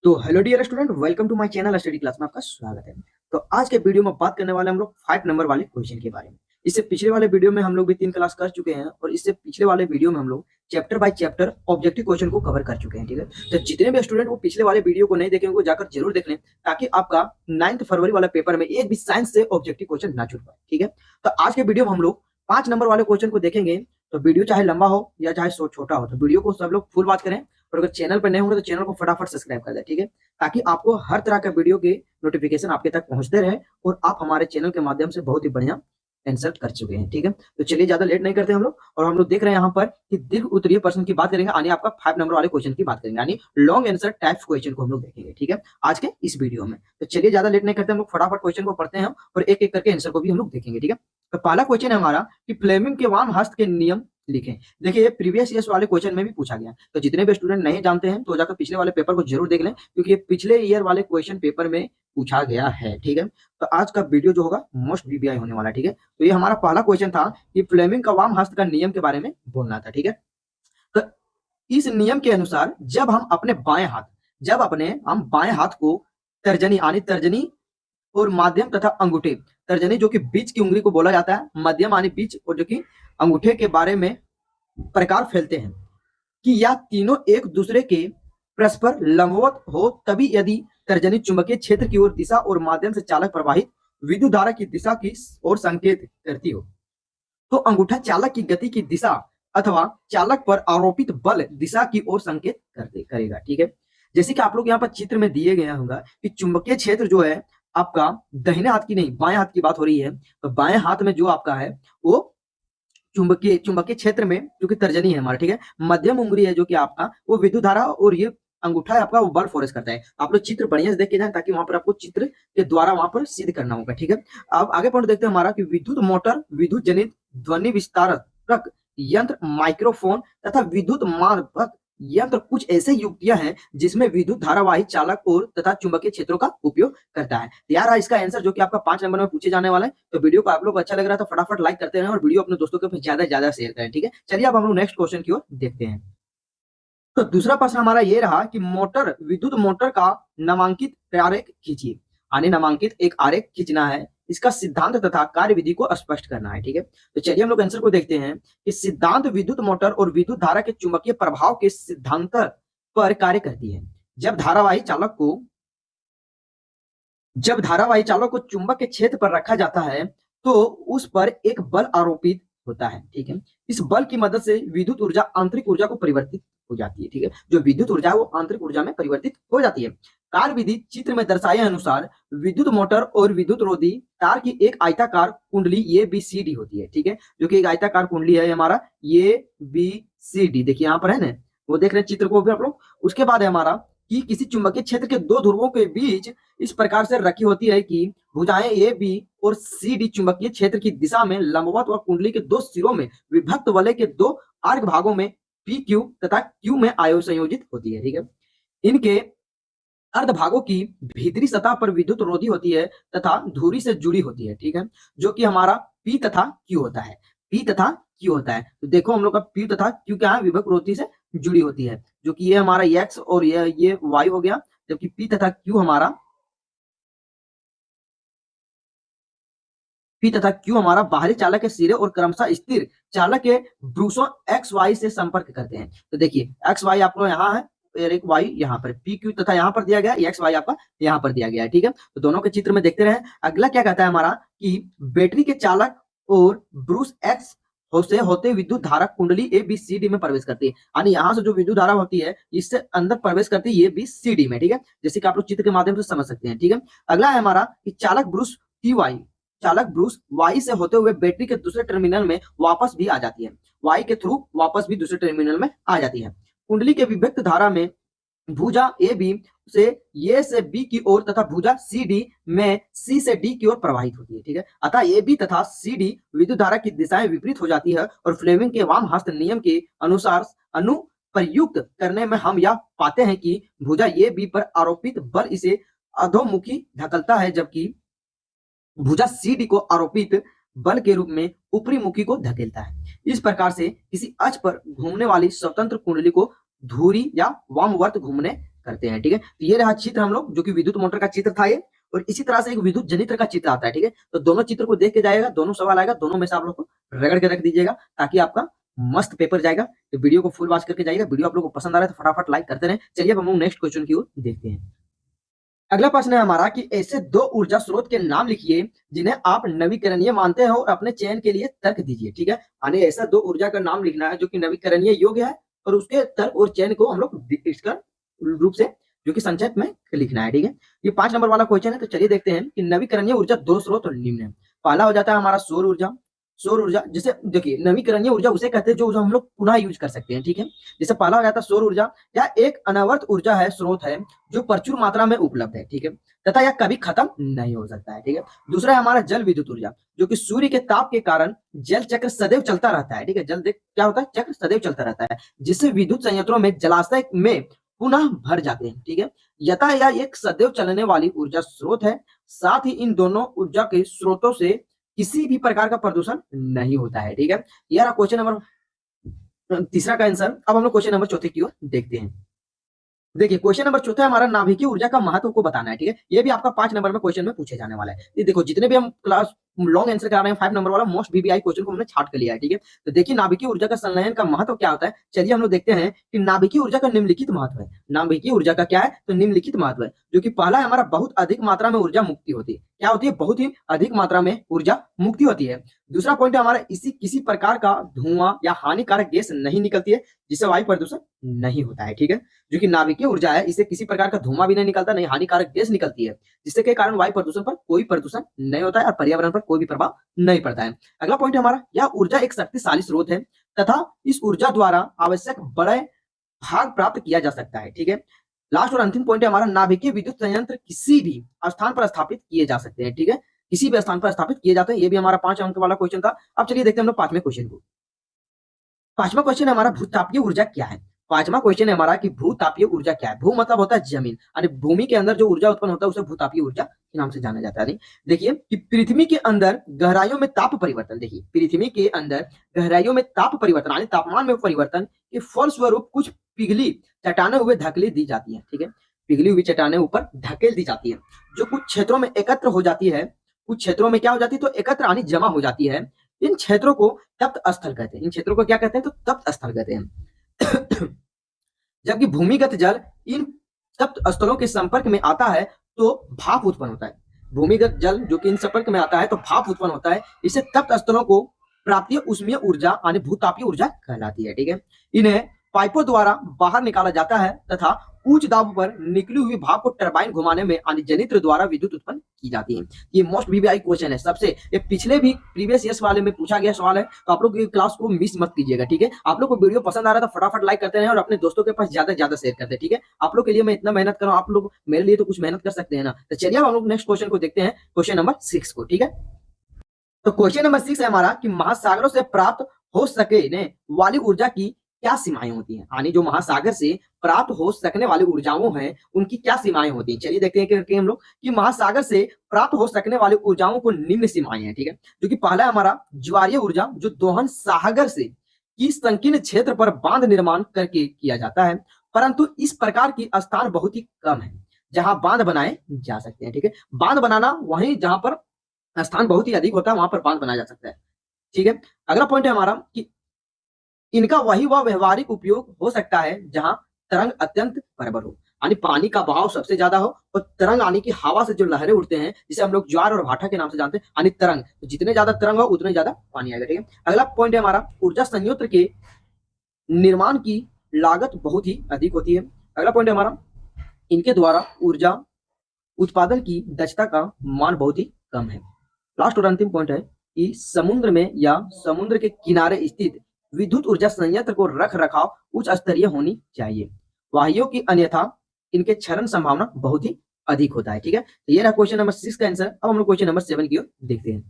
तो hello dear student, welcome to my channel study class में आपका स्वागत है। तो आज के वीडियो में बात करने वाले हम लोग 5 नंबर वाले क्वेश्चन के बारे में। इससे पिछले वाले वीडियो में हम लोग भी 3 क्लास कर चुके हैं और इससे पिछले वाले वीडियो में हम लोग chapter by chapter objective question को कवर कर चुके हैं। ठीक है, तो जितने भी स्टूडेंट वो पिछले वाले वीडियो को नहीं देखे उनको जाकर जरूर देख लें, ताकि आपका 9 फरवरी वाला पेपर में एक भी साइंस से ऑब्जेक्टिव क्वेश्चन ना छूट पाए। ठीक है, तो आज के वीडियो में हम लोग 5 नंबर वाले क्वेश्चन को देखेंगे। तो वीडियो चाहे लंबा हो या चाहे छोटा हो, तो वीडियो को सब लोग फुल वॉच करें। और अगर चैनल पर नए होंगे तो चैनल को फटाफट सब्सक्राइब कर दें। ठीक है, ताकि आपको हर तरह का वीडियो के नोटिफिकेशन आपके तक पहुंचते रहे और आप हमारे चैनल के माध्यम से बहुत ही बढ़िया आंसर कर चुके हैं। ठीक है, तो चलिए ज्यादा लेट नहीं करते हम लोग, और हम लोग देख रहे हैं यहाँ पर कि दीर्घ उत्तरीय प्रश्न की बात करेंगे, यानी आपका 5 नंबर वाले क्वेश्चन की बात करेंगे, यानी लॉन्ग आंसर टाइप्स क्वेश्चन को हम लोग देखेंगे। ठीक है, आज के इस वीडियो में तो चलिए ज्यादा लेट नहीं करते, हम लोग फटाफट क्वेश्चन को पढ़ते हैं और एक एक करके आंसर को भी हम लोग देखेंगे। ठीक है, तो पहला क्वेश्चन है हमारा कि फ्लेमिंग के वाम हस्त के नियम लिखें। देखिए, प्रीवियस ईयर्स वाले क्वेश्चन में भी पूछा गया, तो जितने भी स्टूडेंट नहीं जानते हैं तो जाकर पिछले वाले पेपर को जरूर देख लें, क्योंकि ये पिछले ईयर वाले क्वेश्चन पेपर में पूछा गया है। ठीक है, तो आज का वीडियो जो होगा मोस्ट वीवीआई होने वाला है। ठीक है, तो ये हमारा पहला क्वेश्चन था कि फ्लेमिंग का वाम हस्त का नियम के बारे में बोलना था। ठीक है, तो इस नियम के अनुसार जब हम बाएं हाथ को तर्जनी यानी तर्जनी और माध्यम तथा अंगूठे, तर्जनी जो कि बीच की उंगली को बोला जाता है, मध्यम यानी बीच, और जो कि अंगूठे के बारे में प्रकार फैलते हैं कि यह तीनों एक दूसरे के परस्पर लंबवत हो, तभी यदि तर्जनी चुंबकीय क्षेत्र की ओर दिशा और माध्यम से चालक प्रवाहित विद्युत धारा की दिशा की ओर संकेत करती हो, तो अंगूठा चालक की गति की दिशा अथवा चालक पर आरोपित बल दिशा की ओर संकेत करेगा। ठीक है, जैसे कि आप लोग यहाँ पर चित्र में दिए गया होगा कि चुंबकीय क्षेत्र जो है आपका दाहिने हाथ की नहीं बाएं हाथ की बात हो रही है, तो बाएं हाथ में जो आपका है वो चुंबकीय क्षेत्र में जो कि तर्जनी है हमारा, ठीक है, मध्यम उंगली है जो कि आपका वो विद्युत धारा, और ये अंगूठा है आपका वो बल फोर्स करता है। आप लोग चित्र बढ़िया से देख के जाए, ताकि वहां पर आपको चित्र के द्वारा वहां पर सिद्ध करना होगा। ठीक है, अब आगे पॉइंट देखते हैं हमारा कि विद्युत मोटर, विद्युत जनित ध्वनि विस्तारक यंत्र, माइक्रोफोन तथा विद्युत मापक यंत्र कुछ ऐसे युक्तियां हैं जिसमें विद्युत धारावाही चालक और तथा चुंबकीय क्षेत्रों का उपयोग करता है। यार इसका आंसर जो कि आपका 5 नंबर में पूछे जाने वाला है। तो वीडियो को आप लोग अच्छा लग रहा है तो फटाफट लाइक करते हैं और वीडियो अपने दोस्तों के ज्यादा से ज्यादा शेयर करें। ठीक है, चलिए अब हम लोग नेक्स्ट क्वेश्चन की ओर देखते हैं। तो दूसरा प्रश्न हमारा ये रहा कि विद्युत मोटर का नामांकित आरेख खींचिए, यानी नामांकित एक आरेख खींचना है, इसका सिद्धांत तथा कार्यविधि को स्पष्ट करना है। ठीक है, तो चलिए हम लोग आंसर को देखते हैं कि सिद्धांत विद्युत मोटर और विद्युत धारा के चुंबकीय प्रभाव के सिद्धांत पर कार्य करती है। जब धारावाही चालक को चुंबक के क्षेत्र पर रखा जाता है तो उस पर एक बल आरोपित होता है। ठीक है, इस बल की मदद से विद्युत ऊर्जा आंतरिक ऊर्जा को परिवर्तित हो जाती है। ठीक है, जो विद्युत ऊर्जा है वो आंतरिक ऊर्जा में परिवर्तित हो जाती है। कार्य विधि चित्र में दर्शाए अनुसार विद्युत मोटर और विद्युत रोधी तार की एक आयताकार कुंडली ए बी सी डी होती है। ठीक है, जो कि एक आयताकार कुंडली है हमारा ए बी सी डी, देखिए यहाँ पर है ना, वो देख रहे हैं चित्र को भी आप लोग। उसके बाद है हमारा कि किसी चुंबकीय क्षेत्र के दो ध्रुवों के बीच इस प्रकार से रखी होती है कि भुजाएं ए बी और सी डी चुंबकीय क्षेत्र की दिशा में लंबवत और कुंडली के दो सिरों में विभक्त वलय के दो अर्ध भागों में पी क्यू तथा क्यू में संयोजित होती है। ठीक है, इनके अर्ध भागों की भीतरी सतह पर विद्युत रोधी होती है तथा धुरी से जुड़ी होती है। ठीक है, जो कि हमारा पी तथा क्यू होता है। पी तथा क्यू होता है, तो देखो हम लोग का पी तथा क्यू क्या है, विभक्त रोधी से जुड़ी होती है, जो कि ये हमारा एक्स और ये वाई हो गया, जबकि पी तथा क्यू हमारा बाहरी चालक के सिरे और क्रमशः स्थिर चालक के ब्रूसों एक्स वाई से संपर्क करते हैं। तो देखिए एक्स वाई आपको यहाँ है और एक वाई यहाँ पर, पी क्यू तथा यहाँ पर दिया गया, एक्स वाई आपका यहाँ पर दिया गया है। ठीक है, तो दोनों के चित्र में देखते रहे। अगला क्या कहता है हमारा कि बैटरी के चालक और ब्रूस एक्स से होते विद्युत धारा कुंडली ए बी सी डी में प्रवेश करती है, यानी यहाँ से जो विद्युत धारा होती है इससे अंदर प्रवेश करती है ए बी सी डी में। ठीक है, जैसे कि आप लोग चित्र के माध्यम से समझ सकते हैं। ठीक है, अगला है हमारा कि चालक ब्रूस वाई से होते हुए बैटरी के दूसरे टर्मिनल में वापस भी आ जाती है, वाई के थ्रू वापस भी दूसरे टर्मिनल में आ जाती है। कुंडली के विभक्त धारा में भुजा ए बी से ए से बी की ओर तथा भुजा सी डी में सी से डी की ओर प्रवाहित होती है। ठीक है, अतः ए बी तथा सी डी विद्युत धारा की दिशाएं विपरीत हो जाती है और फ्लेमिंग के वाम हस्त नियम के अनुसार अनुप्रयुक्त करने में हम यह पाते हैं कि भुजा ए बी पर आरोपित बल इसे अधोमुखी धकलता है, जबकि भुजा सी डी को आरोपित बल के रूप में ऊपरी मुखी को धकेलता है। इस प्रकार से किसी अक्ष पर घूमने वाली स्वतंत्र कुंडली को धुरी या वामवर्त घूमने करते हैं। ठीक है, तो ये रहा चित्र हम लोग, जो कि विद्युत मोटर का चित्र था ये, और इसी तरह से एक विद्युत जनित्र का चित्र आता है। ठीक है, तो दोनों चित्र को देख के जाएगा, दोनों सवाल आएगा, दोनों में से आप लोग को रगड़ के रख दीजिएगा ताकि आपका मस्त पेपर जाएगा। तो वीडियो को फुल वॉच करके जाइएगा। वीडियो आप लोग को पसंद आ रहा है तो फटाफट लाइक करते रहे। चलिए अब हम लोग नेक्स्ट क्वेश्चन की ओर देखते हैं। अगला प्रश्न है हमारा कि ऐसे दो ऊर्जा स्रोत के नाम लिखिए जिन्हें आप नवीकरणीय मानते हो और अपने चयन के लिए तर्क दीजिए। ठीक है, यानी ऐसा दो ऊर्जा का नाम लिखना है जो कि नवीकरणीय योग्य है और उसके तर्क और चयन को हम लोग इसका रूप से जो कि संक्षेप में लिखना है। ठीक है, ये 5 नंबर वाला क्वेश्चन है। तो चलिए देखते हैं कि नवीकरणीय ऊर्जा दो स्रोत और निम्न है। पहला हो जाता है हमारा सौर ऊर्जा। सौर ऊर्जा जिसे देखिए नवीकरणीय ऊर्जा उसे कहते हैं जो हम लोग पुनः यूज कर सकते हैं। ठीक है, जैसे पहला हो जाता है सौर ऊर्जा, या एक अनवर्त ऊर्जा है, स्रोत है जो प्रचुर मात्रा में उपलब्ध है। ठीक है, तथा यह कभी खत्म नहीं हो सकता है। ठीक है, दूसरा है हमारा जल विद्युत ऊर्जा, जो कि सूर्य के ताप के कारण जल चक्र सदैव चलता रहता है। ठीक है, जल देख क्या होता है, चक्र सदैव चलता रहता है, जिससे विद्युत संयंत्रों में जलाशय में पुनः भर जाते हैं। ठीक है, यथा यह एक सदैव चलने वाली ऊर्जा स्रोत है। साथ ही इन दोनों ऊर्जा के स्रोतों से किसी भी प्रकार का प्रदूषण नहीं होता है। ठीक है, यह रहा क्वेश्चन नंबर तीसरा का आंसर। अब हम लोग क्वेश्चन नंबर चौथे की ओर देखते हैं। देखिए क्वेश्चन नंबर चौथा हमारा नाभिकीय ऊर्जा का महत्व को बताना है। ठीक है, ये भी आपका 5 नंबर में क्वेश्चन में पूछे जाने वाला है। ये देखो जितने भी हम क्लास लॉन्ग आंसर करा रहे हैं 5 नंबर वाला मोस्ट बीबीआई क्वेश्चन को हमने छाट कर लिया है। ठीक है, तो देखिए नाभिकीय ऊर्जा का संलयन का महत्व क्या होता है। चलिए हम लोग देखते हैं कि नाभिकीय ऊर्जा का निम्नलिखित महत्व है। नाभिकीय ऊर्जा का क्या है, तो निम्नलिखित महत्व है, जो कि पहला है हमारा बहुत अधिक मात्रा में ऊर्जा मुक्ति होती है। क्या होती है, बहुत ही अधिक मात्रा में ऊर्जा मुक्ति होती है। दूसरा पॉइंट है हमारा इसी किसी प्रकार का धुआं या हानिकारक गैस नहीं निकलती है, जिससे वायु प्रदूषण नहीं होता है। ठीक है, जो कि नाभिकीय ऊर्जा है, इससे किसी प्रकार का धुआं भी नहीं निकलता, नहीं हानिकारक गैस निकलती है, जिससे के कारण वायु प्रदूषण पर कोई प्रदूषण नहीं होता है और पर्यावरण पर कोई भी प्रभाव नहीं पड़ता है। अगला पॉइंट है हमारा, यह ऊर्जा एक शक्तिशाली स्रोत है तथा इस ऊर्जा द्वारा आवश्यक बड़े भाग प्राप्त किया जा सकता है। ठीक है, लास्ट और अंतिम पॉइंट है हमारा, नाभिकीय विद्युत संयंत्र किसी भी स्थान पर स्थापित किए जा सकते हैं। ठीक है, किसी भी स्थान पर स्थापित किए जाते हैं। ये भी हमारा 5 अंक वाला क्वेश्चन था। अब चलिए देखते हैं हम लोग 5वें क्वेश्चन को। 5वां क्वेश्चन है हमारा, भूतापीय ऊर्जा क्या है। 5वां क्वेश्चन है हमारा कि भूतापीय ऊर्जा क्या है। भू मतलब होता है जमीन, यानी भूमि के अंदर जो ऊर्जा उत्पन्न होता है उसे भूतापीय ऊर्जा के नाम से जाना जाता है। देखिए कि पृथ्वी के अंदर गहराइयों में ताप परिवर्तन, देखिए पृथ्वी के अंदर गहराइयों में ताप परिवर्तन यानी तापमान में परिवर्तन के फलस्वरूप कुछ पिघली चट्टानें हुए धकेली दी जाती है। ठीक है, पिघली हुई चट्टानें ऊपर धकेल दी जाती है, जो कुछ क्षेत्रों में एकत्र हो जाती है। कुछ क्षेत्रों में क्या हो जाती है, तो एकत्र यानी जमा हो जाती है। इन क्षेत्रों को तप्त स्थल कहते हैं। इन क्षेत्रों को क्या कहते हैं, तो तप्त स्थल कहते हैं। जबकि भूमिगत जल इन तप्त स्थलों के संपर्क में आता है तो भाप उत्पन्न होता है। भूमिगत जल जो कि इन संपर्क में आता है तो भाप उत्पन्न होता है। इसे तप्त स्थलों को प्राप्तीय उष्मीय ऊर्जा यानी भूतापीय ऊर्जा कहलाती है। ठीक है, इन्हें पाइपों द्वारा बाहर निकाला जाता है तथा उच्च दाब पर निकली हुई भाप को टरबाइन घुमाने में यानी जनित्र द्वारा विद्युत उत्पन्न की जाती है। ये मोस्ट बीबीआई क्वेश्चन है सबसे, ये पिछले भी प्रीवियस ईयर्स वाले में पूछा गया सवाल है, तो आप लोग ये क्लास को मिस मत कीजिएगा। ठीक है, आप लोग को वीडियो पसंद आ रहा है तो फटाफट लाइक करते हैं और अपने दोस्तों के पास ज्यादा से ज्यादा शेयर करते हैं। ठीक है, आप लोग के लिए मैं इतना मेहनत कर रहा हूँ, आप लोग मेरे लिए तो कुछ मेहनत कर सकते हैं ना। तो चलिए हम लोग नेक्स्ट क्वेश्चन को देखते हैं, क्वेश्चन नंबर 6 को। ठीक है, तो क्वेश्चन नंबर 6 है हमारा कि महासागरों से प्राप्त हो सकने वाली ऊर्जा की क्या सीमाएं होती हैं, यानी जो महासागर से प्राप्त हो सकने वाली ऊर्जाओं हैं उनकी क्या सीमाएं होती हैं। चलिए देखते हैं कि हम लोग कि महासागर से प्राप्त हो सकने वाली ऊर्जाओं को निम्न सीमाएं हैं। ठीक है, जो कि पहला है हमारा ज्वारीय ऊर्जा, जो दोहन सागर से की संकीर्ण क्षेत्र पर बांध निर्माण करके किया जाता है, परंतु इस प्रकार की स्थान बहुत ही कम है जहां बांध बनाए जा सकते हैं। ठीक है, बांध बनाना वहीं जहां पर स्थान बहुत ही अधिक होता है वहां पर बांध बनाया जा सकता है। ठीक है, अगला पॉइंट है हमारा कि इनका वही वह व्यवहारिक उपयोग हो सकता है जहां तरंग अत्यंत प्रबल हो, यानी पानी का बहाव सबसे ज्यादा हो, और तरंग यानी कि हवा से जो लहरें उठते हैं जिसे हम लोग ज्वार और भाटा के नाम से जानते हैं, यानी तरंग, तो जितने ज्यादा तरंग हो उतने ज्यादा पानी आएगा। ठीक है, अगला पॉइंट है हमारा ऊर्जा संयंत्र के निर्माण की लागत बहुत ही अधिक होती है। अगला पॉइंट है हमारा इनके द्वारा ऊर्जा उत्पादन की दक्षता का मान बहुत ही कम है। लास्ट और अंतिम पॉइंट है कि समुद्र में या समुद्र के किनारे स्थित विद्युत ऊर्जा संयंत्र को रख रखाव उच्च स्तरीय होनी चाहिए, वायुओं की अन्यथा इनके क्षरण संभावना बहुत ही अधिक होता है। ठीक है, तो ये रहा क्वेश्चन नंबर 6 का आंसर। अब हम लोग क्वेश्चन नंबर 7 की ओर देखते हैं।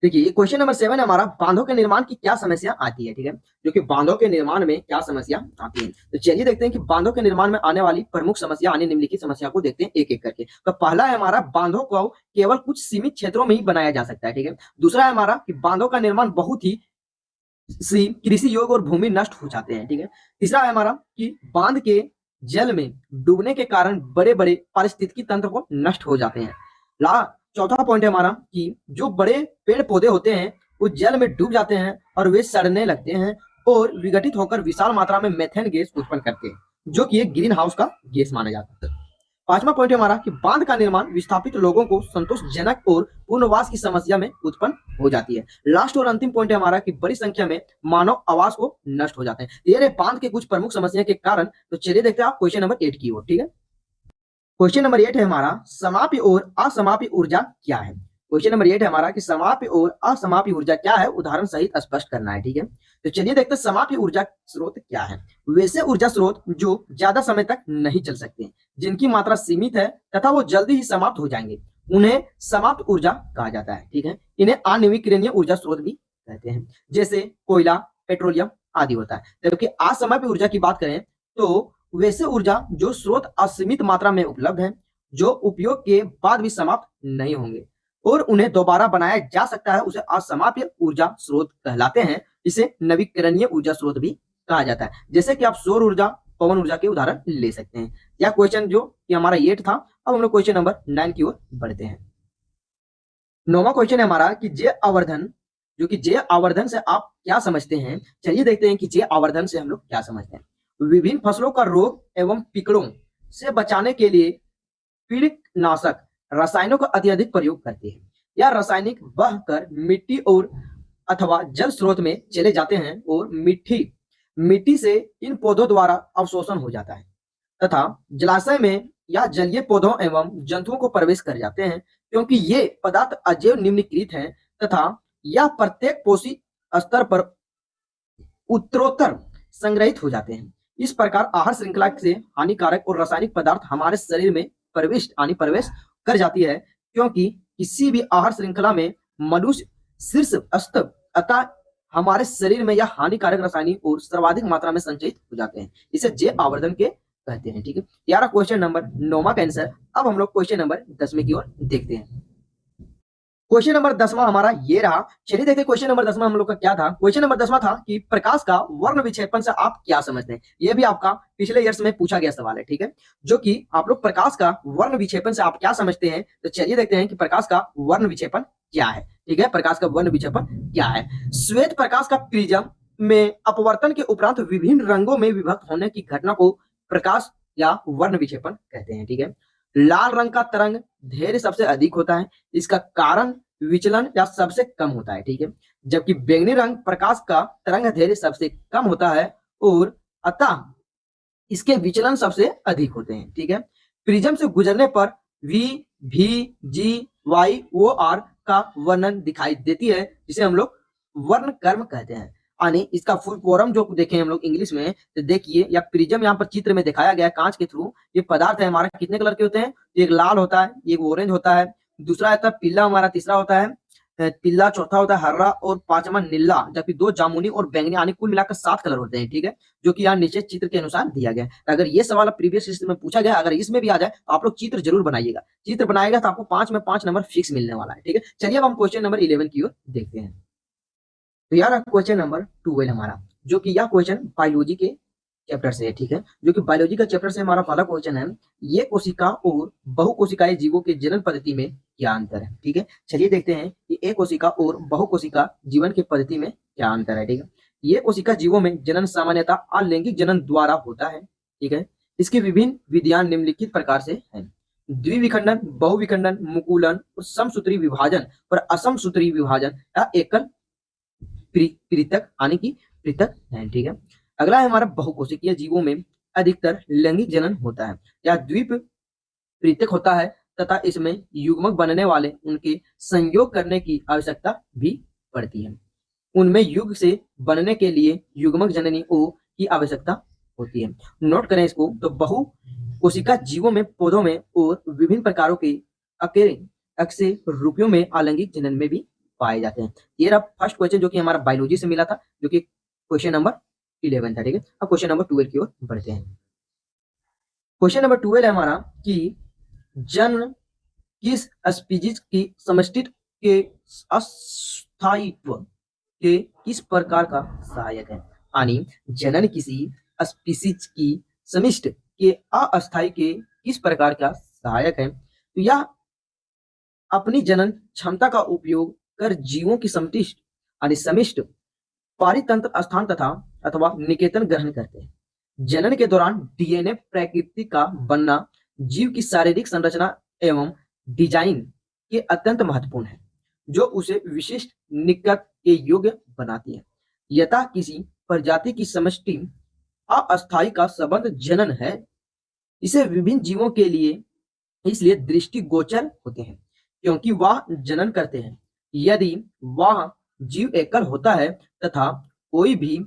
देखिए क्वेश्चन नंबर 7 हमारा, बांधों के निर्माण की क्या समस्या आती है। ठीक है, जो कि बांधों के निर्माण में क्या समस्या आती है, तो चलिए देखते हैं कि बांधों के निर्माण में आने वाली प्रमुख समस्या यानी निम्नलिखित समस्या को देखते हैं एक एक करके। तो पहला है हमारा, बांधों को केवल कुछ सीमित क्षेत्रों में ही बनाया जा सकता है। ठीक है, दूसरा है हमारा कि बांधों का निर्माण बहुत ही कृषि योग और भूमि नष्ट हो जाते हैं। ठीक है, तीसरा है हमारा कि बांध के जल में डूबने के कारण बड़े बड़े पारिस्थितिकी तंत्र को नष्ट हो जाते हैं। चौथा पॉइंट है हमारा कि जो बड़े पेड़ पौधे होते हैं वो जल में डूब जाते हैं और वे सड़ने लगते हैं और विघटित होकर विशाल मात्रा में मेथेन गैस उत्पन्न करते हैं, जो कि एक ग्रीन हाउस का गैस माना जाता है। पांचवा पॉइंट है हमारा कि बांध का निर्माण विस्थापित लोगों को संतोषजनक और पुनर्वास की समस्या में उत्पन्न हो जाती है। लास्ट और अंतिम पॉइंट है हमारा कि बड़ी संख्या में मानव आवास को नष्ट हो जाते हैं। ये रहे बांध के कुछ प्रमुख समस्या के कारण। तो चलिए देखते हैं आप क्वेश्चन नंबर 8 की ओर। ठीक है, क्वेश्चन नंबर 8 है हमारा समाप्य और असमाप्य ऊर्जा क्या है। क्वेश्चन नंबर 8 है हमारा कि समाप्य और असमाप्य ऊर्जा क्या है, उदाहरण सहित स्पष्ट करना है। ठीक है, तो चलिए देखते हैं समाप्य ऊर्जा स्रोत क्या है। वैसे ऊर्जा स्रोत जो ज्यादा समय तक नहीं चल सकते, जिनकी मात्रा सीमित है तथा वो जल्दी ही समाप्त हो जाएंगे, उन्हें समाप्त ऊर्जा कहा जाता है। ठीक है, इन्हें अनवीकरणीय ऊर्जा स्रोत भी कहते हैं, जैसे कोयला, पेट्रोलियम आदि होता है। जबकि असमाप्य ऊर्जा की बात करें तो वैसे ऊर्जा जो स्रोत असीमित मात्रा में उपलब्ध है, जो उपयोग के बाद भी समाप्त नहीं होंगे और उन्हें दोबारा बनाया जा सकता है, उसे असमाप्य ऊर्जा स्रोत कहलाते हैं। इसे नवीकरणीय ऊर्जा स्रोत भी कहा जाता है। जैसे कि आप सौर ऊर्जा, पवन ऊर्जा के उदाहरण ले सकते हैं। यह क्वेश्चन जो कि हमारा 8 था। अब हम लोग क्वेश्चन नंबर 9 की ओर बढ़ते हैं। 9वां क्वेश्चन है हमारा कि जैव आवर्धन, जो कि जैव आवर्धन से आप क्या समझते हैं। चलिए देखते हैं कि जैव आवर्धन से हम लोग क्या समझते हैं। विभिन्न फसलों का रोग एवं पिकड़ों से बचाने के लिए कीटनाशक रसायनों का अत्यधिक प्रयोग करते हैं। यह रासायनिक बहकर मिट्टी और अथवा जल स्रोत में चले जाते हैं और मिट्टी से इन पौधों द्वारा अवशोषण हो जाता है तथा जलाशय में या जलीय पौधों एवं जंतुओं को प्रवेश कर जाते हैं, क्योंकि ये पदार्थ अजैव निम्नलिखित हैं तथा यह प्रत्येक पोषी स्तर पर उत्तरोत्तर संग्रहित हो जाते हैं। इस प्रकार आहार श्रृंखला से हानिकारक और रासायनिक पदार्थ हमारे शरीर में प्रवेश कर जाती है, क्योंकि किसी भी आहार श्रृंखला में मनुष्य शीर्ष स्तर अतः हमारे शरीर में यह हानिकारक रासायनिक और सर्वाधिक मात्रा में संचयित हो जाते हैं। इसे जैव आवर्धन के कहते हैं। ठीक है, यार क्वेश्चन नंबर 9 का आंसर। अब हम लोग क्वेश्चन नंबर 10 की ओर देखते हैं। क्वेश्चन नंबर 10वां हमारा ये रहा। चलिए देखते हैं क्वेश्चन नंबर 10वां हम लोग का क्या था। क्वेश्चन नंबर 10वां था कि प्रकाश का वर्ण विक्षेपण से आप क्या समझते हैं। ये भी आपका पिछले ईयर्स में पूछा गया सवाल है। ठीक है, जो कि आप लोग प्रकाश का वर्ण विक्षेपण से आप क्या समझते हैं। तो चलिए देखते हैं कि प्रकाश का वर्ण विक्षेपण क्या है। ठीक है, प्रकाश का वर्ण विक्षेपण क्या है। श्वेत प्रकाश का प्रिज्म में अपवर्तन के उपरांत विभिन्न रंगों में विभक्त होने की घटना को प्रकाश या वर्ण विक्षेपण कहते हैं। ठीक है, लाल रंग का तरंग धैर्य सबसे अधिक होता है, इसका कारण विचलन या सबसे कम होता है। ठीक है, जबकि बैंगनी रंग प्रकाश का तरंग धैर्य सबसे कम होता है और अतः इसके विचलन सबसे अधिक होते हैं। ठीक है, प्रिज्म से गुजरने पर वी, भी, जी, वाई, ओ, आर का वर्णन दिखाई देती है, जिसे हम लोग वर्ण कर्म कहते हैं। यानी इसका फुल फॉर्म जो देखें हम लोग इंग्लिश में, तो देखिए या प्रिज्म यहाँ पर चित्र में दिखाया गया है कांच के थ्रू। ये पदार्थ है हमारा कितने कलर के होते हैं। एक लाल होता है, एक ऑरेंज होता है, दूसरा होता है पीला, हमारा तीसरा होता है पीला, चौथा होता है हरा और पांचवा नीला, जबकि 2 जामुनी और बैंगनी, यानी कुल मिलाकर 7 कलर होते हैं। ठीक है, जो कि यहाँ नीचे चित्र के अनुसार दिया गया है। अगर ये सवाल प्रीवियस हिस्ट्री में पूछा गया, अगर इसमें भी आ जाए तो आप लोग चित्र जरूर बनाइएगा। चित्र बनाएगा तो आपको 5 में 5 नंबर फिक्स मिलने वाला है। ठीक है, चलिए अब हम क्वेश्चन नंबर 11 की ओर देखते हैं। तो यार क्वेश्चन नंबर 12 हमारा, जो कि यह क्वेश्चन बायोलॉजी के चैप्टर से है। ठीक है, जो कि बायोलॉजी का चैप्टर से हमारा पहला क्वेश्चन है, ये कोशिका और बहुकोशिकाएं जीवों के जनन पद्धति में क्या अंतर है। ठीक है, चलिए देखते हैं कि एक कोशिका और बहुकोशिका जीवन की पद्धति में क्या अंतर है। ठीक है, ये कोशिका जीवों में जनन सामान्यतः अलैंगिक जनन द्वारा होता है। ठीक है, इसकी विभिन्न विधियां निम्नलिखित प्रकार से है। द्विविखंडन, बहुविखंडन, मुकुलन, समसूत्री विभाजन और असमसूत्री विभाजन या एकल पृथक यानी कि पृथक है। ठीक है, अगला है हमारा बहुकोशिकीय जीवों में अधिकतर लैंगिक जनन होता है या द्वीप पृथक होता है तथा इसमें युग्मक बनने वाले उनके संयोग करने की आवश्यकता भी पड़ती है। उनमें युग से बनने के लिए युग्मक जननी ओ की आवश्यकता होती है। नोट करें इसको। तो बहु कोशिका जीवों में, पौधों में और विभिन्न प्रकारों के अकेले अक्से रूपियों में अलैंगिक जनन में भी पाए जाते हैं। ये रहा फर्स्ट क्वेश्चन जो कि हमारा बायोलॉजी से मिला था, जो कि क्वेश्चन नंबर 11 था। ठीक है, अब क्वेश्चन नंबर 12 की ओर बढ़ते हैं। क्वेश्चन नंबर 12 है हमारा कि जन्म किस स्पीशीज की समष्टि के अस्थायित्व के किस प्रकार का सहायक है। यानी जनन किसी स्पीशीज की समिष्ट के अस्थायी के किस प्रकार का सहायक है? तो यह अपनी जनन क्षमता का उपयोग कर जीवों की समष्टि यानी समिष्ट पारितंत्र स्थान तथा अथवा निकेतन ग्रहण करते हैं। जनन के दौरान डीएनए प्रकृति का बनना जीव की शारीरिक संरचना एवं डिजाइन के अत्यंत महत्वपूर्ण है, जो उसे विशिष्ट निकट के योग्य बनाती है। यथा किसी प्रजाति की समष्टि अस्थायी का संबंध जनन है, इसे विभिन्न जीवों के लिए इसलिए दृष्टिगोचर होते हैं, क्योंकि वह जनन करते हैं। यदि वह जीव एकल होता है तथा कोई भी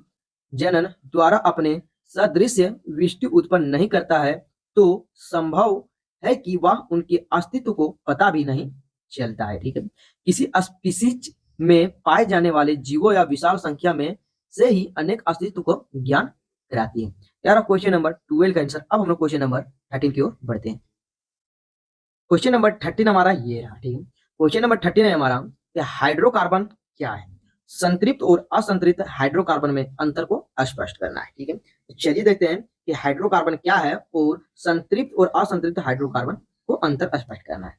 जनन द्वारा अपने सदृश विष्टि उत्पन्न नहीं करता है, तो संभव है कि वह उनके अस्तित्व को पता भी नहीं चलता है। ठीक है, किसी स्पीसीज में पाए जाने वाले जीवों या विशाल संख्या में से ही अनेक अस्तित्व को ज्ञान कराती है। यार क्वेश्चन नंबर 12 का आंसर। अब हम लोग क्वेश्चन नंबर 13 की ओर बढ़ते हैं। क्वेश्चन नंबर 13 हमारा ये रहा। ठीक है, क्वेश्चन नंबर 13 है हमारा कि हाइड्रोकार्बन क्या है? संतृप्त और असंतृप्त हाइड्रोकार्बन में अंतर को स्पष्ट करना है। ठीक है, तो चलिए देखते हैं कि हाइड्रोकार्बन क्या है और संतृप्त और असंतृप्त हाइड्रोकार्बन को अंतर स्पष्ट करना है।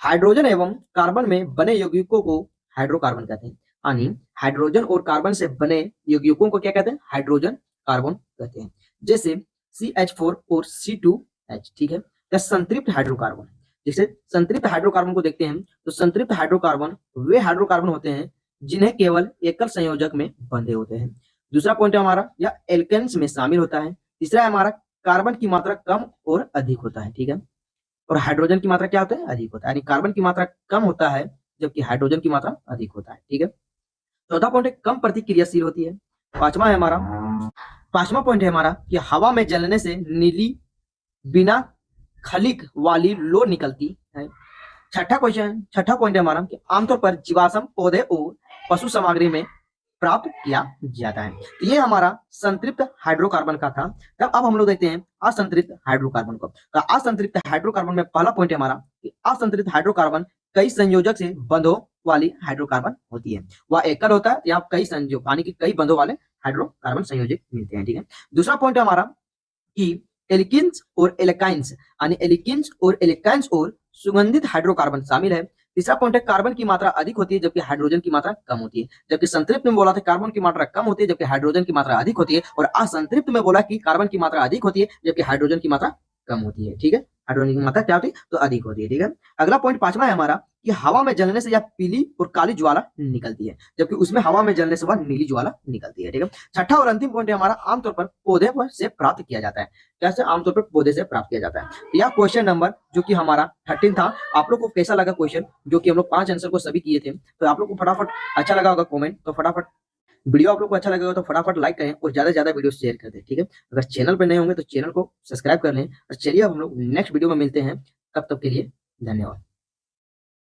हाइड्रोजन एवं कार्बन में बने यौगिकों को हाइड्रोकार्बन कहते हैं। यानी हाइड्रोजन और कार्बन से बने यौगिकों को क्या कहते हैं? हाइड्रोजन कार्बन कहते हैं। जैसे CH4 और C2H। ठीक है, या संतृप्त हाइड्रोकार्बन। जैसे संतृप्त हाइड्रोकार्बन को देखते हैं तो संतृप्त हाइड्रोकार्बन वे हाइड्रोकार्बन होते हैं जिन्हें केवल एकल संयोजक में बंधे होते हैं। दूसरा पॉइंट है हमारा, या एल्केन्स में शामिल होता है। तीसरा है हमारा, कार्बन की मात्रा कम और अधिक होता है। ठीक है, और हाइड्रोजन की मात्रा क्या होता है? अधिक होता है। यानी कार्बन की मात्रा कम होता है जबकि हाइड्रोजन की मात्रा अधिक होता है। ठीक है, चौथा पॉइंट है, कम प्रतिक्रियाशील होती है। पांचवा पॉइंट है हमारा कि हवा में जलने से नीली बिना खलिक वाली लो निकलती है। छठा पॉइंट है हमारा कि आमतौर पर जीवाश्म पौधे और पशु सामग्री में प्राप्त किया जाता है। तो ये हमारा संतृप्त हाइड्रोकार्बन का था। तब अब हम लोग देखते हैं असंतृप्त हाइड्रोकार्बन को। तो असंतृप्त हाइड्रोकार्बन में पहला पॉइंट है हमारा कि असंतृप्त हाइड्रोकार्बन कई संयोजक से बंधों वाली हाइड्रोकार्बन होती है। वह एकल होता है या कई संयोग यानी कि कई बंधों वाले हाइड्रोकार्बन संयोजक मिलते हैं। ठीक है, दूसरा पॉइंट है हमारा कि एल्किन्स और एल्काइंस यानी एल्किन्स और एल्काइंस और सुगंधित हाइड्रोकार्बन शामिल है। तीसरा पॉइंट है, कार्बन की मात्रा अधिक होती है जबकि हाइड्रोजन की मात्रा कम होती है। जबकि संतृप्त में बोला था कार्बन की मात्रा कम होती है जबकि हाइड्रोजन की मात्रा अधिक होती है, और असंतृप्त में बोला कि कार्बन की मात्रा अधिक होती है जबकि हाइड्रोजन की मात्रा कम होती है। ठीक है, हाइड्रोजन की मात्रा क्या होती है? तो अधिक होती है। ठीक है, अगला पॉइंट पांचवा है हमारा कि हवा में जलने से यह पीली और काली ज्वाला निकलती है, जबकि उसमें हवा में जलने से वह नीली ज्वाला निकलती है। ठीक है, छठा और अंतिम पॉइंट है हमारा, आमतौर पर पौधे से प्राप्त किया जाता है। कैसे? आमतौर पर पौधे से प्राप्त किया जाता है। यह क्वेश्चन नंबर जो कि हमारा 13 था। आप लोग को कैसा लगा क्वेश्चन? जो कि हम लोग 5 आंसर को सभी किए थे, तो आप लोग को फटाफट अच्छा लगा होगा कमेंट, तो फटाफट वीडियो आप लोग को अच्छा लगेगा तो फटाफट लाइक करें और ज्यादा से ज्यादा वीडियो शेयर कर दें। ठीक है, अगर चैनल पर नए होंगे तो चैनल को सब्सक्राइब कर लें। और चलिए अब हम लोग नेक्स्ट वीडियो में मिलते हैं, तब तक के लिए धन्यवाद।